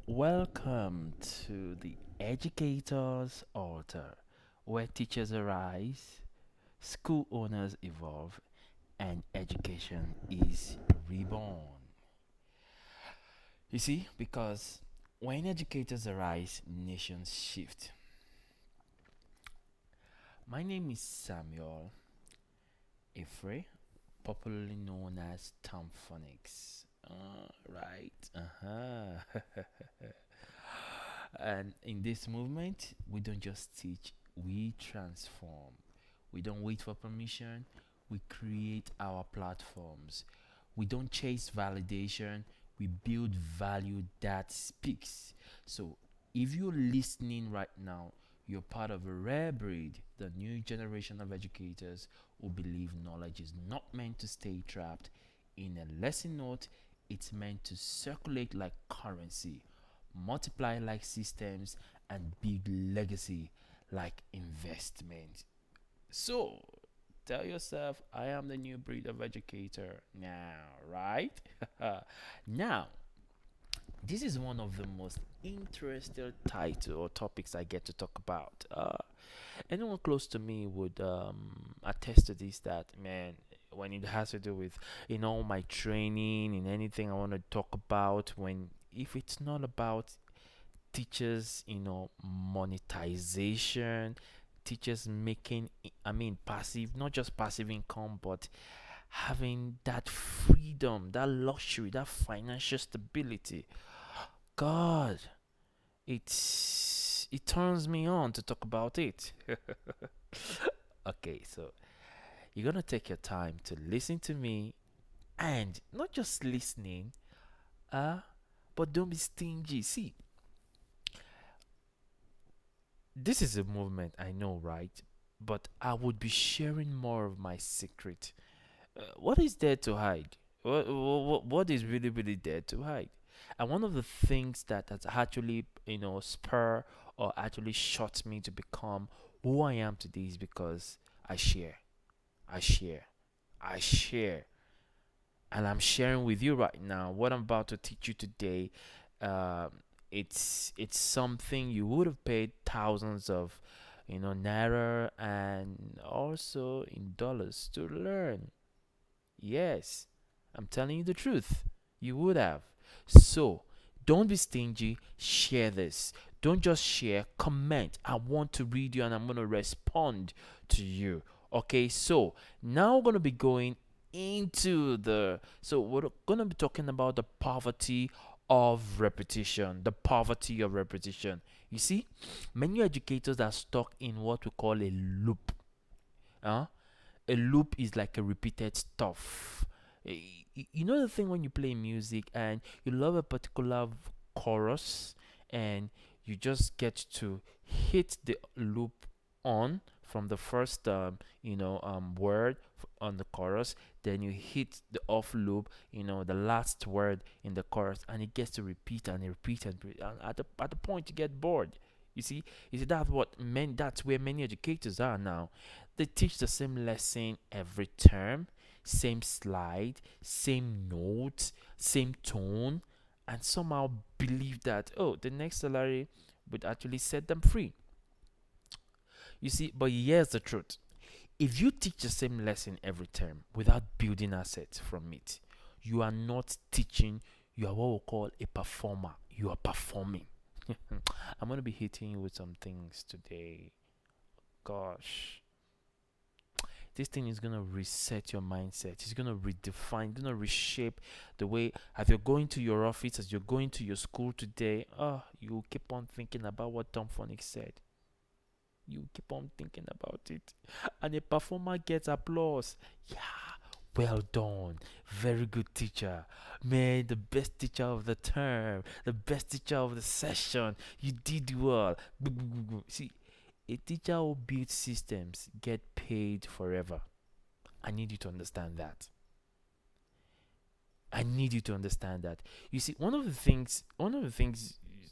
Welcome to the Educator's Altar, where teachers arise, school owners evolve, and education is reborn. You see, because when educators arise, nations shift. My name is Samuel Ifre, popularly known as Tom Phonics. Right. Uh-huh. And in this movement, we don't just teach, we transform. We don't wait for permission, we create our platforms. We don't chase validation, we build value that speaks. So, if you're listening right now, you're part of a rare breed, the new generation of educators who believe knowledge is not meant to stay trapped in a lesson note, it's meant to circulate like currency, multiply like systems, and build legacy like investment. So, tell yourself, I am the new breed of educator now, right? Now, this is one of the most interesting title or topics I get to talk about. Anyone close to me would attest to this that, man, when it has to do with my training and anything I want to talk about, when if it's not about teachers, monetization, teachers making, I mean, passive, not just passive income, but having that freedom, that luxury, that financial stability. God, it turns me on to talk about it. Okay, so you're gonna take your time to listen to me, and not just listening, uh, but don't be stingy. See, this is a movement, I know, right? But I would be sharing more of my secret. What is there to hide? What is really, really there to hide? And one of the things that has actually, spur or actually shot me to become who I am today is because I share, I share, I share. And I'm sharing with you right now what I'm about to teach you today. Um, it's something you would have paid thousands of, naira and also in dollars to learn. Yes, I'm telling you the truth. You would have. So don't be stingy. Share this. Don't just share, comment. I want to read you and I'm going to respond to you. Okay, so now we're going to be going into so we're going to be talking about the poverty of repetition. The poverty of repetition. You see, many educators are stuck in what we call a loop. Huh? A loop is like a repeated stuff. You know the thing when you play music and you love a particular chorus and you just get to hit the loop on from the first word on the chorus, then you hit the off loop, the last word in the chorus, and it gets to repeat and repeat and repeat, and at the point you get bored. You see that's where many educators are now. They teach the same lesson every term, same slide, same notes, same tone, and somehow believe that, oh, the next salary would actually set them free. You see, but here's the truth. If you teach the same lesson every term without building assets from it, you are not teaching, you are what we call a performer. You are performing. I'm going to be hitting you with some things today. Gosh, this thing is gonna reset your mindset. It's gonna redefine, gonna reshape the way as you're going to your office, as you're going to your school today. You keep on thinking about what Tom Phonics said. You keep on thinking about it, and a performer gets applause. Yeah, well done, very good teacher, man. The best teacher of the term, the best teacher of the session. You did well. See, a teacher who builds systems get paid forever. I need you to understand that. I need you to understand that. You see, one of the things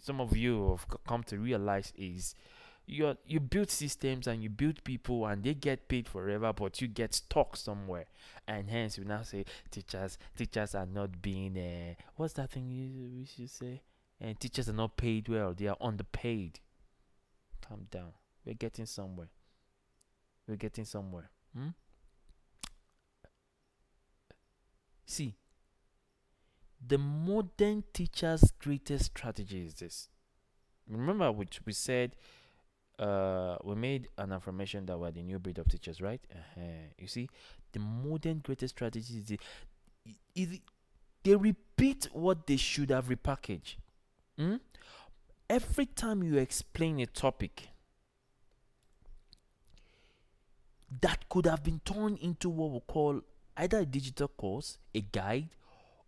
some of you have come to realize is you build systems and you build people and they get paid forever, but you get stuck somewhere, and hence we now say teachers are not being what's that thing we should say? And teachers are not paid well, they are underpaid. Calm down. We're getting somewhere. We're getting somewhere. Hmm? See, the modern teacher's greatest strategy is this. Remember, which we said, we made an affirmation that we're the new breed of teachers, right? You see, the modern greatest strategy is they repeat what they should have repackaged. Hmm? Every time you explain a topic that could have been turned into what we call either a digital course, a guide,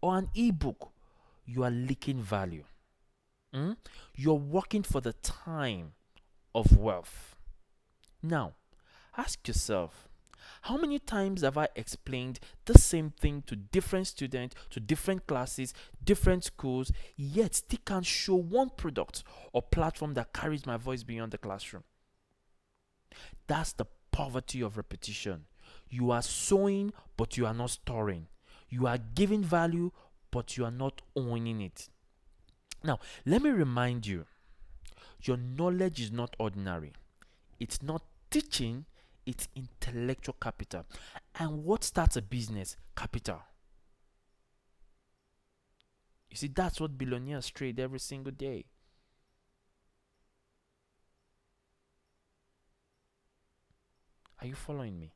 or an ebook, you are leaking value. Hmm? You're working for the time of wealth. Now, ask yourself, how many times have I explained the same thing to different students, to different classes, different schools, yet still can't show one product or platform that carries my voice beyond the classroom? That's the poverty of repetition. You are sowing, but you are not storing. You are giving value, but you are not owning it. Now, let me remind you, your knowledge is not ordinary. It's not teaching, it's intellectual capital. And what starts a business? Capital. You see, that's what billionaires trade every single day. Are you following me?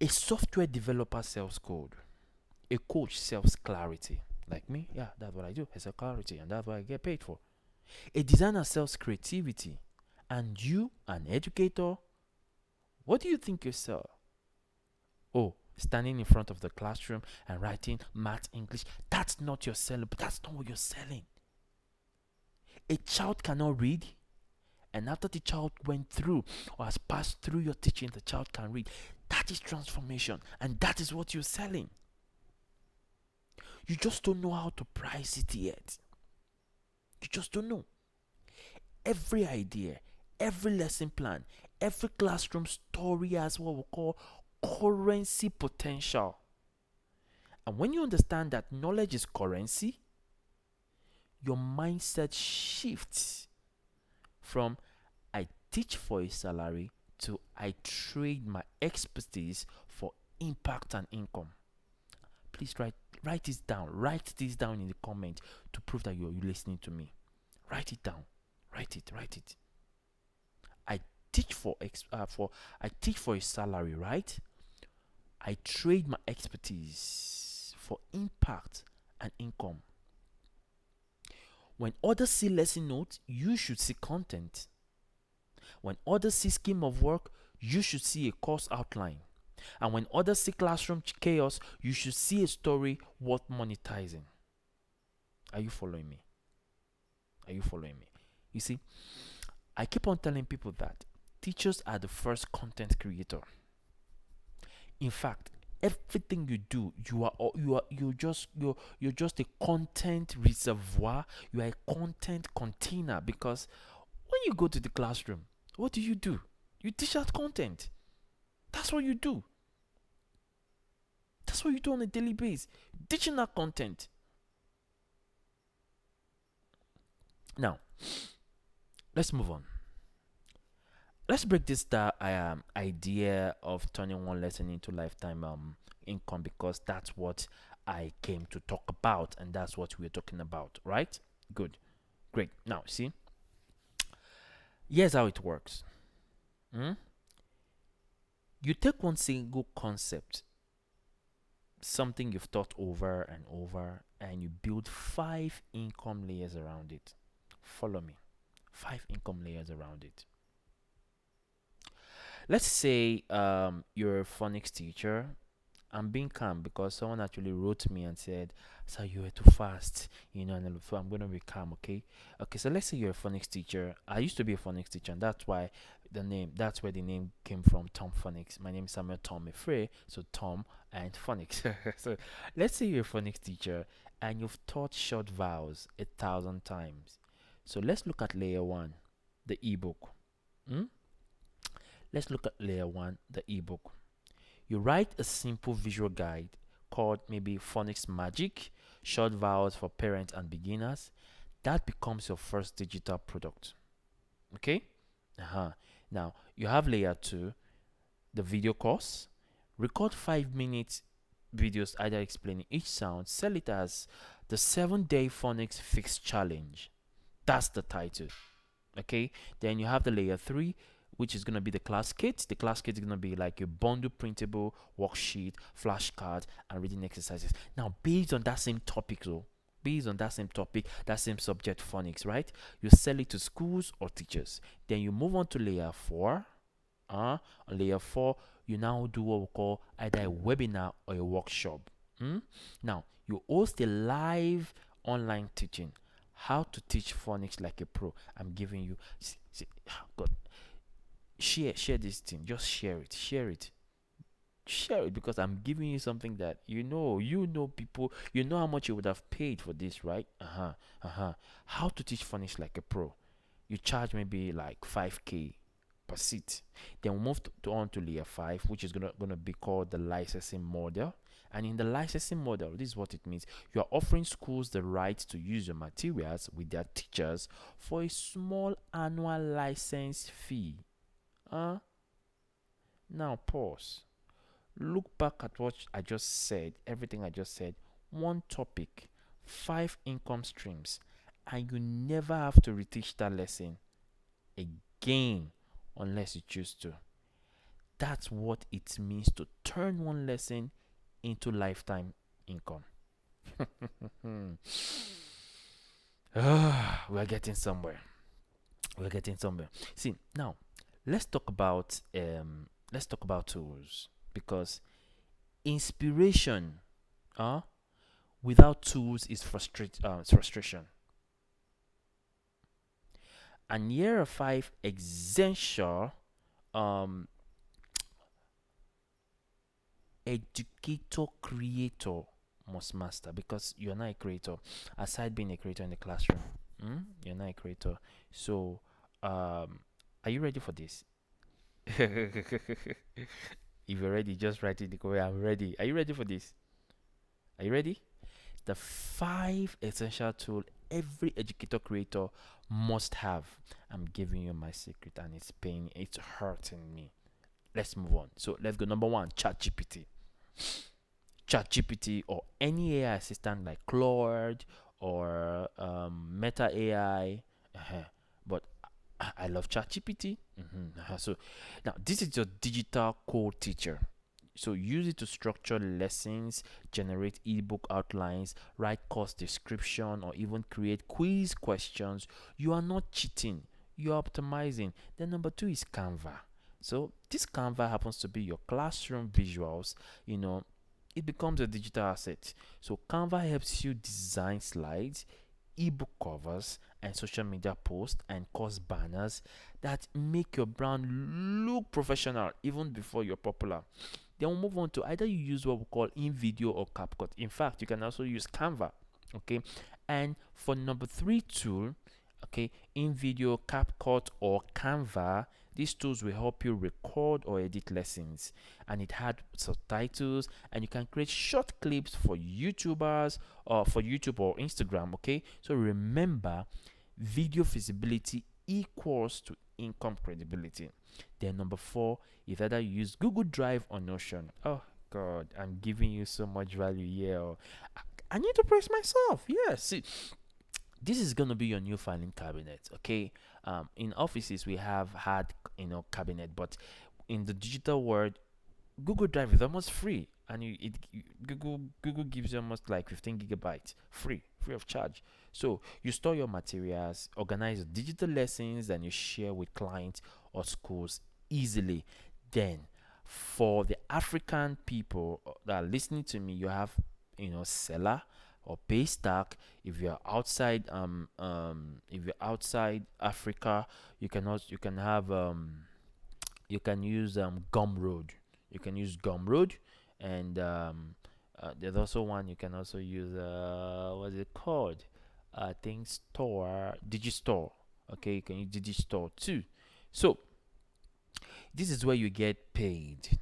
A software developer sells code. A coach sells clarity. Like me, yeah, that's what I do. I sell clarity, and that's what I get paid for. A designer sells creativity. And you, an educator, what do you think you sell? Oh, standing in front of the classroom and writing math, English. That's not your selling, but that's not what you're selling. A child cannot read, and after the child went through or has passed through your teaching, the child can read. That is transformation, and that is what you're selling. You just don't know how to price it yet. You just don't know. Every idea, every lesson plan, every classroom story has what we call currency potential. And when you understand that knowledge is currency, your mindset shifts from I teach for a salary to I trade my expertise for impact and income. Please write this down. Write this down in the comment to prove that you're listening to me. Write it down. Write it. I teach I teach for a salary, right? I trade my expertise for impact and income. When others see lesson notes, you should see content. When others see scheme of work, you should see a course outline. And when others see classroom chaos, you should see a story worth monetizing. Are you following me? Are you following me? You see, I keep on telling people that teachers are the first content creator. In fact, everything you do, you're just a content reservoir. You are a content container, because when you go to the classroom, what do? You dish out content. That's what you do. That's what you do on a daily basis. Dishing out content. Now, let's move on. Let's break this idea of turning one lesson into lifetime income, because that's what I came to talk about, and that's what we're talking about, right? Good, great. Now, see, here's how it works. Hmm? You take one single concept, something you've thought over and over, and you build 5 income layers around it. Follow me. 5 income layers around it. Let's say you're a phonics teacher. I'm being calm because someone actually wrote me and said, "So you were too fast, and so I'm gonna be calm, okay?" Okay, so let's say you're a phonics teacher. I used to be a phonics teacher, and that's where the name came from, Tom Phonics. My name is Samuel Tom Efre, so Tom and phonics. So let's say you're a phonics teacher and you've taught short vowels 1,000 times. So let's look at layer one, the ebook. Hmm? Let's look at layer one, the ebook. You write a simple visual guide called maybe Phonics Magic, short vowels for parents and beginners. That becomes your first digital product. Okay? Uh-huh. Now, you have layer 2, the video course. Record 5 minutes videos either explaining each sound. Sell it as the 7-day phonics fix challenge. That's the title. Okay, then you have the layer 3, which is going to be the class kit. The class kit is going to be like a bundle printable worksheet, flashcards, and reading exercises. Now, based on that same topic, though, based on that same topic, that same subject, phonics, right? You sell it to schools or teachers. Then you move on to layer 4. On layer 4, you now do what we call either a webinar or a workshop. Now, you host a live online teaching. How to teach phonics like a pro. I'm giving you. God, share this thing. Just share it because I'm giving you something that you know people, you know how much you would have paid for this, right? How to teach phonics like a pro. You charge maybe like 5k per seat. Then we move on to layer 5, which is gonna be called the licensing model. And in the licensing model, this is what it means. You are offering schools the right to use your materials with their teachers for a small annual license fee. uh Now pause. Look back at what I just said, everything I just said. One topic, 5 income streams, and you never have to reteach that lesson again unless you choose to. That's what it means to turn one lesson into lifetime income. We're getting somewhere. We're getting somewhere. See, now let's talk about tools, because inspiration without tools is frustration. And year 5 essential um educator creator must master, because you're not a creator aside being a creator in the classroom. You're not a creator. So are you ready for this? If you're ready, just write it in the comment. I'm ready. Are you ready for this? Are you ready? The 5 essential tool every educator creator must have. I'm giving you my secret, and it's hurting me. Let's move on. So let's go. Number 1, ChatGPT or any AI assistant like Claude or Meta AI. But I love ChatGPT. So now this is your digital code teacher. So use it to structure lessons, generate ebook outlines, write course description, or even create quiz questions. You are not cheating, you're optimizing. Then number 2 is Canva. So this Canva happens to be your classroom visuals. It becomes a digital asset. So Canva helps you design slides, ebook covers, and social media posts and course banners that make your brand look professional even before you're popular. Then we'll move on to either you use what we call InVideo or CapCut. In fact, you can also use Canva. Okay. And for number 3 tool, okay, InVideo, CapCut, or Canva, these tools will help you record or edit lessons, and it had subtitles, and you can create short clips for YouTubers or for YouTube or Instagram. Okay, so remember, video visibility equals to income credibility. Then number 4 is either you use Google Drive or Notion. Oh God, I'm giving you so much value here. I need to praise myself. Yes, see, this is going to be your new filing cabinet. Okay, in offices we have had cabinet, but in the digital world, Google Drive is almost free, and Google gives you almost like 15 gigabytes free of charge. So you store your materials, organize your digital lessons, and you share with clients or schools easily. Then for the African people that are listening to me, you have Seller or Paystack. If you're outside Africa, you can use Gumroad. You can use Gumroad, and there's also one you can also use. What's it called? I think Digistore. Okay, you can use Digistore too. So this is where you get paid.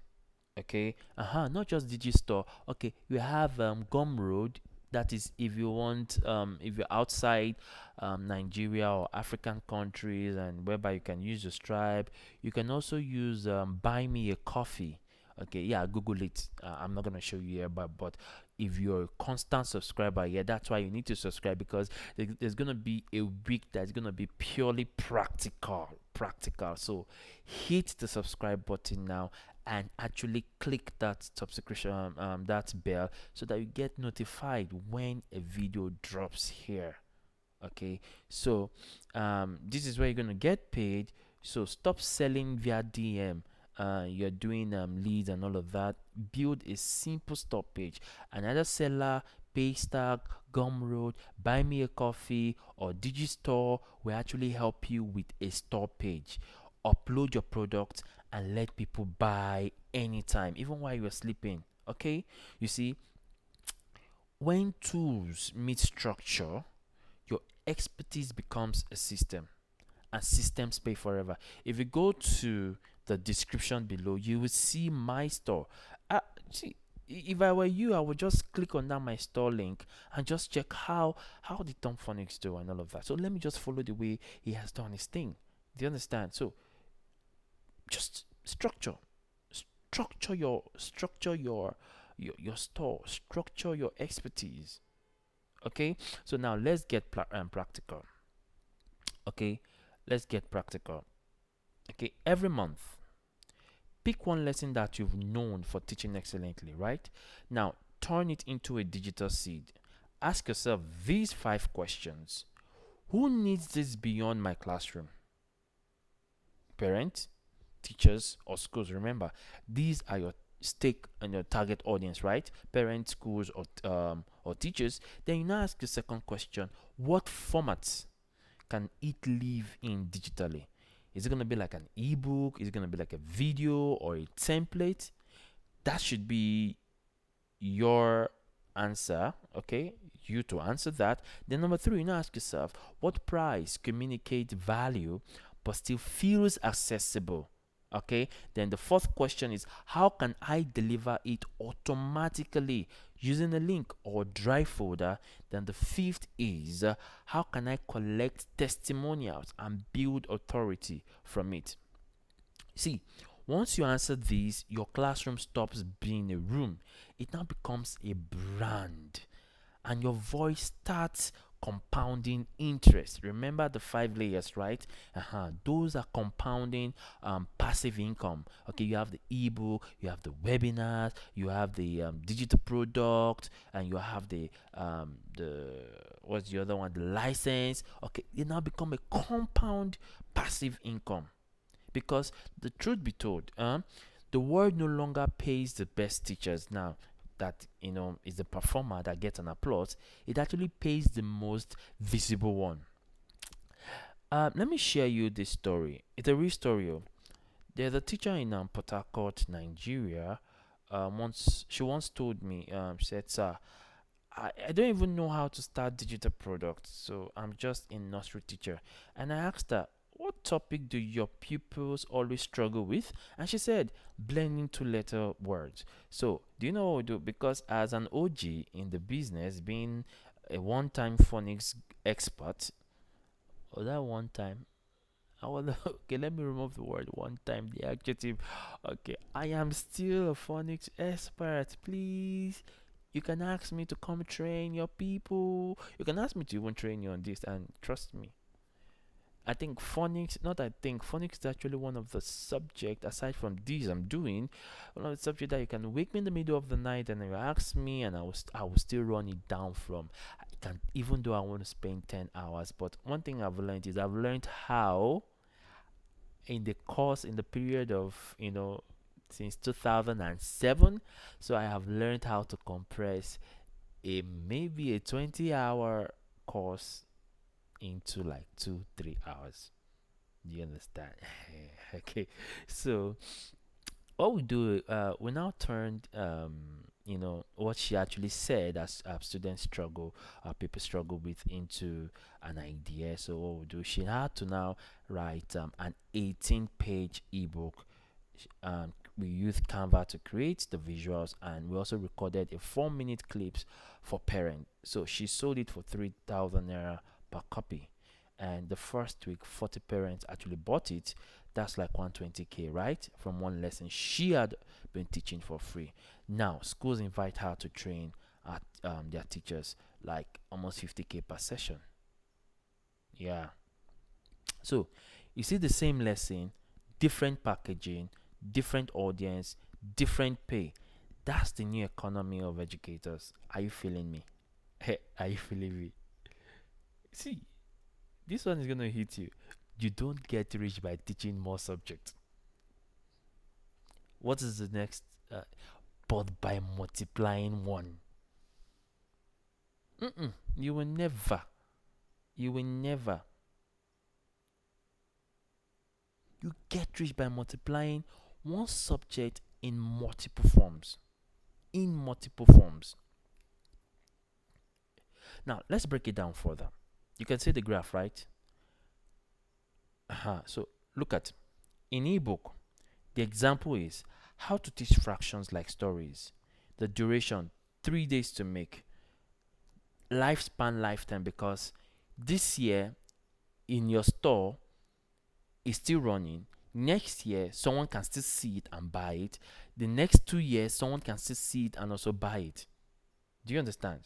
Okay, not just Digistore. Okay, you have Gumroad, That is, if you want, if you're outside Nigeria or African countries, and whereby you can use your Stripe, you can also use Buy Me a Coffee. Okay, yeah, Google it. I'm not gonna show you here, but if you're a constant subscriber, yeah, that's why you need to subscribe, because there's gonna be a week that's gonna be purely practical. So hit the subscribe button now and actually click that subscription, that bell, so that you get notified when a video drops here. Okay, so this is where you're gonna get paid. So stop selling via DM. You're doing leads and all of that. Build a simple store page. Another seller, Paystack, Gumroad, Buy Me a Coffee, or Digistore will actually help you with a store page. Upload your product and let people buy anytime, even while you're sleeping. Okay, you see, when tools meet structure, your expertise becomes a system, and systems pay forever. If you go to the description below, you will see my store. See, if I were you, I would just click on that my store link and just check how the Tom Phonics do and all of that. So let me just follow the way he has done his thing. Do you understand? So just structure your store, structure your expertise. Okay, so now let's get practical. Okay, let's get practical. Okay, every month pick one lesson that you've known for teaching excellently, right? Now turn it into a digital seed. Ask yourself these 5 questions: who needs this beyond my classroom? Parents, teachers, or schools? Remember, these are your stake and your target audience, right? Parents, schools, or teachers. Then you now ask the second question: what formats can it live in digitally? Is it going to be like an ebook? Is it going to be like a video or a template? That should be your answer. Okay, you to answer that. Then number 3, you now ask yourself, what price communicate value but still feels accessible? Okay, then the fourth question is, how can I deliver it automatically using a link or drive folder? Then the fifth is, how can I collect testimonials and build authority from it? See, once you answer these, your classroom stops being a room. It now becomes a brand, and your voice starts compounding interest. Remember the 5 layers, right? Those are compounding passive income. Okay, you have the ebook, you have the webinars, you have the digital product, and you have the what's the other one? The license. Okay, it now become a compound passive income. Because the truth be told, the world no longer pays the best teachers now. That is the performer that gets an applause. It actually pays the most visible one. Let me share you this story. It's a real story. There's a teacher in Port Harcourt, Nigeria. Once told me, she said, "Sir, I don't even know how to start digital products, so I'm just a nursery teacher." And I asked her, what topic do your pupils always struggle with? And she said, blending 2 letter words. So, do you know what we do? Because as an OG in the business, being a one time phonics expert, or that one time, I was okay. Let me remove the word one time, the adjective. Okay, I am still a phonics expert. Please, you can ask me to come train your people. You can ask me to even train you on this, and trust me, I think phonics, not I think, phonics is actually one of the subject, aside from these I'm doing, one of the subject that you can wake me in the middle of the night and you ask me, and I will still run it down from. I can, even though I want to spend 10 hours. But one thing I've learned is I've learned how, in the course, in the period of, since 2007, so I have learned how to compress a maybe a 20-hour course into like 2 3 hours. Do you understand? Okay, so what we do, we now turned what she actually said, as students struggle, people struggle with, into an idea. So what we do, she had to now write an 18-page ebook, We used Canva to create the visuals, and we also recorded a 4-minute clips for parent. So she sold it for 3,000 naira per copy. And the first week, 40 parents actually bought it. That's like 120k, right? From one lesson she had been teaching for free. Now schools invite her to train at their teachers, like almost 50k per session. Yeah. So you see the same lesson, different packaging, different audience, different pay. That's the new economy of educators. Are you feeling me? Hey, are you feeling me? See, this one is gonna hit you. You don't get rich by teaching more subjects. What is the next? But by multiplying one. You will never. You will never. You get rich by multiplying one subject in multiple forms. In multiple forms. Now, let's break it down further. You can see the graph, right? So, look at in ebook, the example is how to teach fractions like stories. The duration 3 days to make. Lifespan lifetime, because this year in your store is still running. Next year, someone can still see it and buy it. The next 2 years, someone can still see it and also buy it. Do you understand?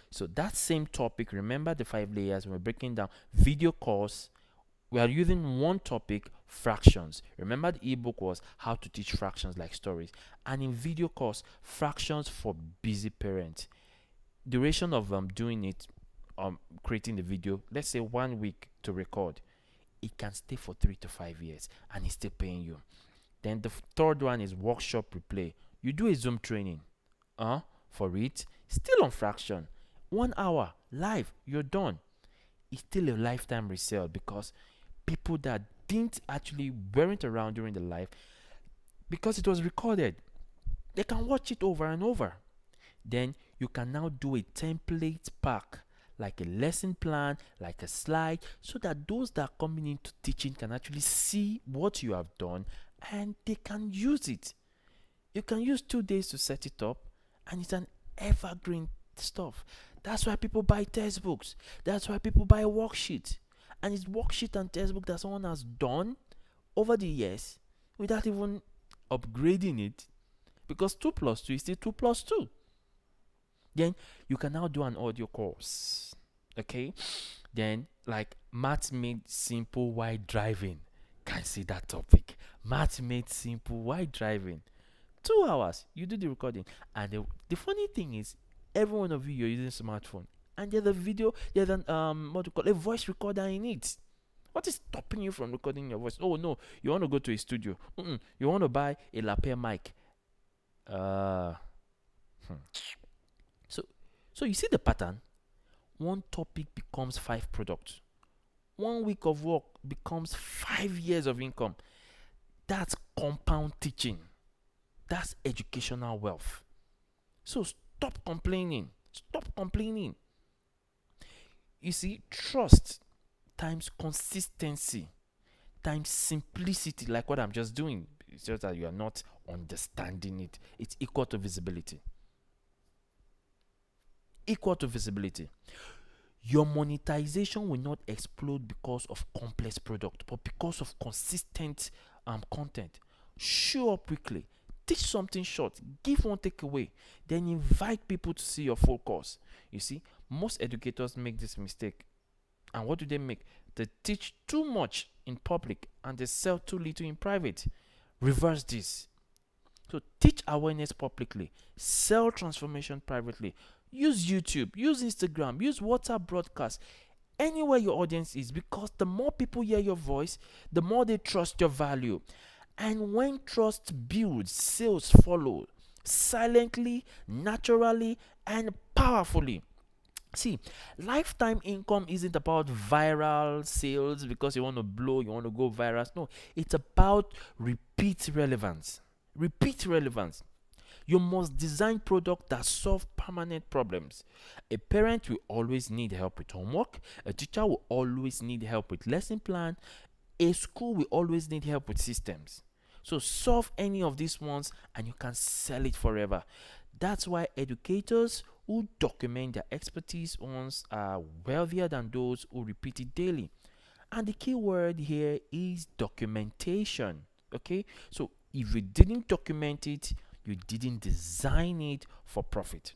So that same topic, remember the 5 layers, we're breaking down video course. We are using one topic, fractions. Remember the ebook was how to teach fractions like stories. And in video course, fractions for busy parents. Duration of doing it, creating the video, let's say 1 week to record. It can stay for 3 to 5 years and it's still paying you. Then the third one is workshop replay. You do a Zoom training for it, still on fraction. 1 hour live, you're done. It's still a lifetime resale, because people that didn't actually weren't around during the live, because it was recorded, they can watch it over and over. Then you can now do a template pack, like a lesson plan, like a slide, so that those that are coming into teaching can actually see what you have done and they can use it. You can use 2 days to set it up, and it's an evergreen stuff. That's why people buy textbooks. That's why people buy worksheets. And it's worksheet and textbook that someone has done over the years without even upgrading it, because 2 plus 2 is still 2 plus 2. Then you can now do an audio course. Okay? Then, like math made simple while driving. Can see that topic. Math made simple while driving. 2 hours, you do the recording. And the funny thing is, every one of you're using smartphone. And there's a video, there's an what do you call a voice recorder in it. What is stopping you from recording your voice? Oh no, you want to go to a studio. You want to buy a lapel mic. Hmm. So you see the pattern? One topic becomes 5 products. 1 week of work becomes 5 years of income. That's compound teaching. That's educational wealth. So stop complaining. Stop complaining. You see, trust times consistency times simplicity, like what I'm just doing. It's just that you are not understanding it. It's equal to visibility. Equal to visibility. Your monetization will not explode because of complex product, but because of consistent content. Show up quickly, teach something short, give one takeaway, then invite people to see your full course. You see, most educators make this mistake. And what do they make? They teach too much in public and they sell too little in private. Reverse this. So teach awareness publicly, sell transformation privately. Use YouTube, use Instagram, use WhatsApp broadcast, anywhere your audience is, because the more people hear your voice, the more they trust your value. And when trust builds, sales follow silently, naturally, and powerfully. See, lifetime income isn't about viral sales because you want to blow, you want to go viral. No, it's about repeat relevance. Repeat relevance. You must design products that solve permanent problems. A parent will always need help with homework. A teacher will always need help with lesson plan. A school will always need help with systems. So solve any of these ones and you can sell it forever. That's why educators who document their expertise once are wealthier than those who repeat it daily. And the key word here is documentation. Okay, so if you didn't document it, you didn't design it for profit.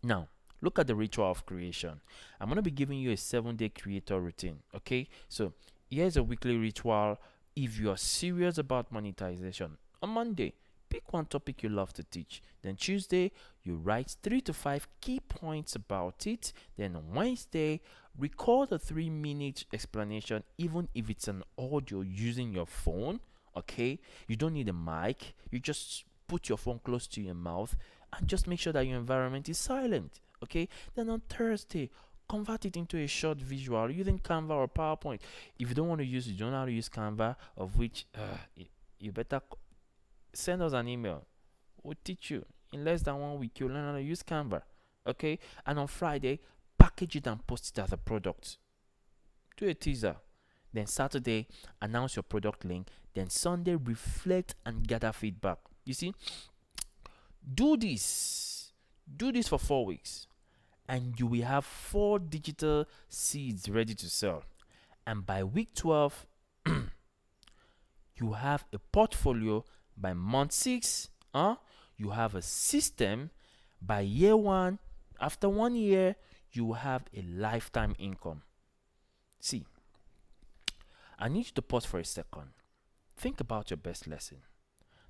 Now, look at the ritual of creation. I'm going to be giving you a 7-day creator routine. Okay, so here's a weekly ritual if you are serious about monetization. On Monday, pick one topic you love to teach. Then Tuesday, you write 3 to 5 key points about it. Then on Wednesday, record a 3-minute explanation, even if it's an audio using your phone. Okay, you don't need a mic, you just put your phone close to your mouth and just make sure that your environment is silent. Okay, then on Thursday, convert it into a short visual using Canva or PowerPoint. If you don't want to use, you don't know how to use Canva, of which you better send us an email. We'll teach you in less than 1 week. You'll learn how to use Canva. Okay, and on Friday, package it and post it as a product. Do a teaser. Then Saturday, announce your product link. Then Sunday, reflect and gather feedback. You see, do this. Do this for 4 weeks, and you will have 4 digital seeds ready to sell. And by week 12, you have a portfolio. By month 6, you have a system. By year 1, after 1 year, you have a lifetime income. See, I need you to pause for a second. Think about your best lesson.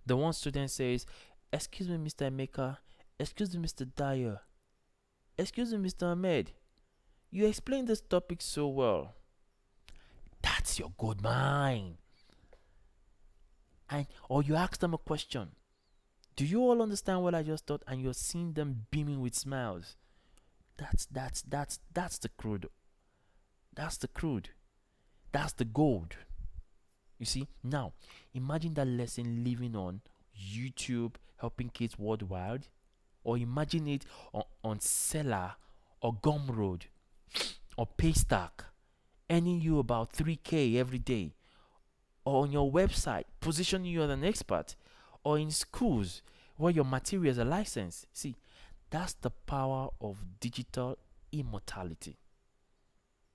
The one student says, "Excuse me, Mr. Emeka. Excuse me, Mr. Dyer. Excuse me, Mr. Ahmed. You explained this topic so well." That's your good mind. Or you ask them a question. "Do you all understand what I just taught?" And you're seeing them beaming with smiles. That's the crude. That's the crude. That's the gold. You see? Now, imagine that lesson living on YouTube, helping kids worldwide. Or imagine it on Seller or Gumroad or Paystack, earning you about 3K every day. Or on your website, positioning you as an expert. Or in schools, where your materials are licensed. See, that's the power of digital immortality.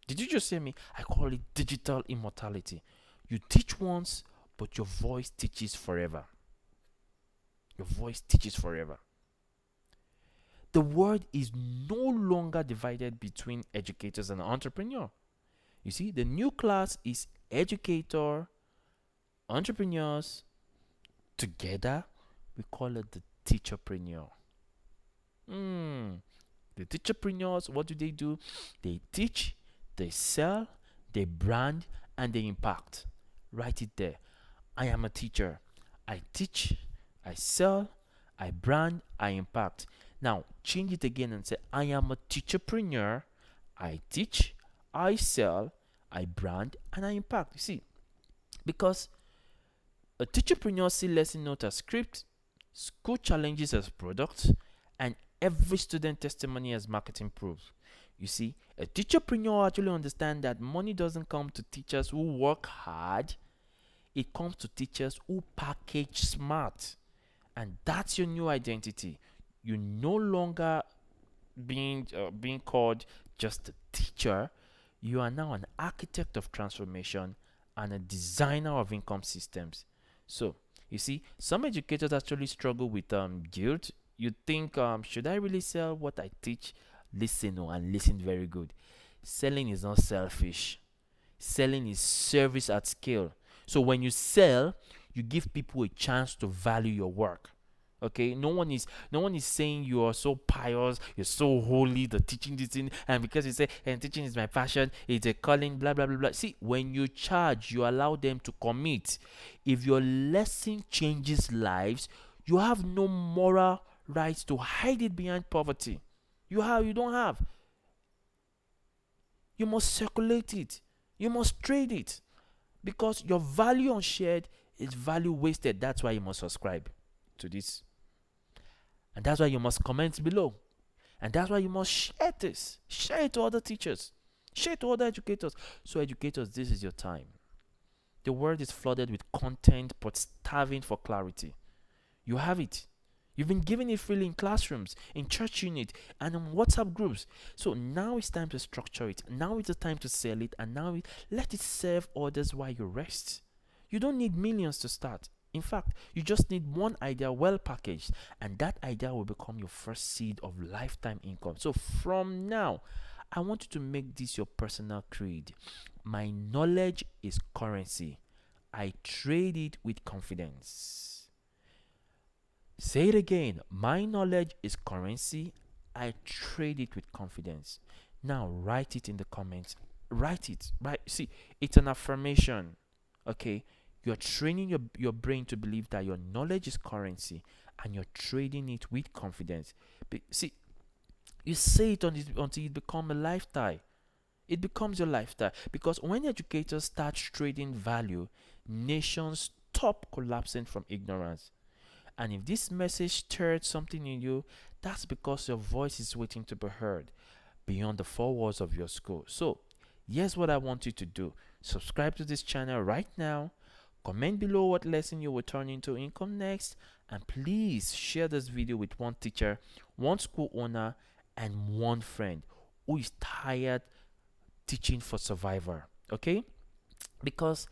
Did you just hear me? I call it digital immortality. You teach once, but your voice teaches forever. Your voice teaches forever. The world is no longer divided between educators and entrepreneur. You see, the new class is educator, entrepreneurs. Together, we call it the teacherpreneur. The teacherpreneurs, what do? They teach, they sell, they brand, and they impact. Write it there. I am a teacher. I teach, I sell, I brand, I impact. Now, change it again and say, I am a teacherpreneur. I teach, I sell, I brand, and I impact. You see, because a teacherpreneur sees lesson note as script, school challenges as products, and every student testimony as marketing proof. You see, a teacherpreneur actually understands that money doesn't come to teachers who work hard. It comes to teachers who package smart. And that's your new identity. You're no longer being called just a teacher. You are now an architect of transformation and a designer of income systems. So, you see, some educators actually struggle with guilt. You think, should I really sell what I teach? Listen, and listen very good. Selling is not selfish. Selling is service at scale. So when you sell, you give people a chance to value your work. Okay, no one is saying you are so pious, you're so holy, the teaching this thing, and because you say, and teaching is my passion, it's a calling, blah blah blah blah. See, when you charge, you allow them to commit. If your lesson changes lives, you have no moral rights to hide it behind poverty. You don't have. You must circulate it. You must trade it. Because your value unshared is value wasted. That's why you must subscribe to this. And that's why you must comment below. And that's why you must share this. Share it to other teachers. Share it to other educators. So educators, this is your time. The world is flooded with content but starving for clarity. You have it. You've been given it freely in classrooms, in church unit, and in WhatsApp groups. So now it's time to structure it. Now it's the time to sell it, and now let it serve others while you rest. You don't need millions to start. In fact, you just need one idea well packaged, and that idea will become your first seed of lifetime income. So from now, I want you to make this your personal creed. My knowledge is currency. I trade it with confidence. Say it again. My knowledge is currency. I trade it with confidence. Now write it in the comments. Write it. Right. See, it's an affirmation. Okay. You're training your brain to believe that your knowledge is currency and you're trading it with confidence. See, you say it until it becomes a lifestyle. It becomes your lifestyle because when educators start trading value, nations stop collapsing from ignorance. And if this message stirred something in you, that's because your voice is waiting to be heard beyond the four walls of your school. So, here's what I want you to do. Subscribe to this channel right now. Comment below what lesson you will turn into income next. And please share this video with one teacher, one school owner, and one friend who is tired teaching for survivor. Okay? Because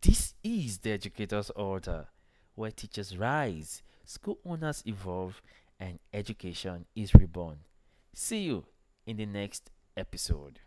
this is the educator's order, where teachers rise, school owners evolve, and education is reborn. See you in the next episode.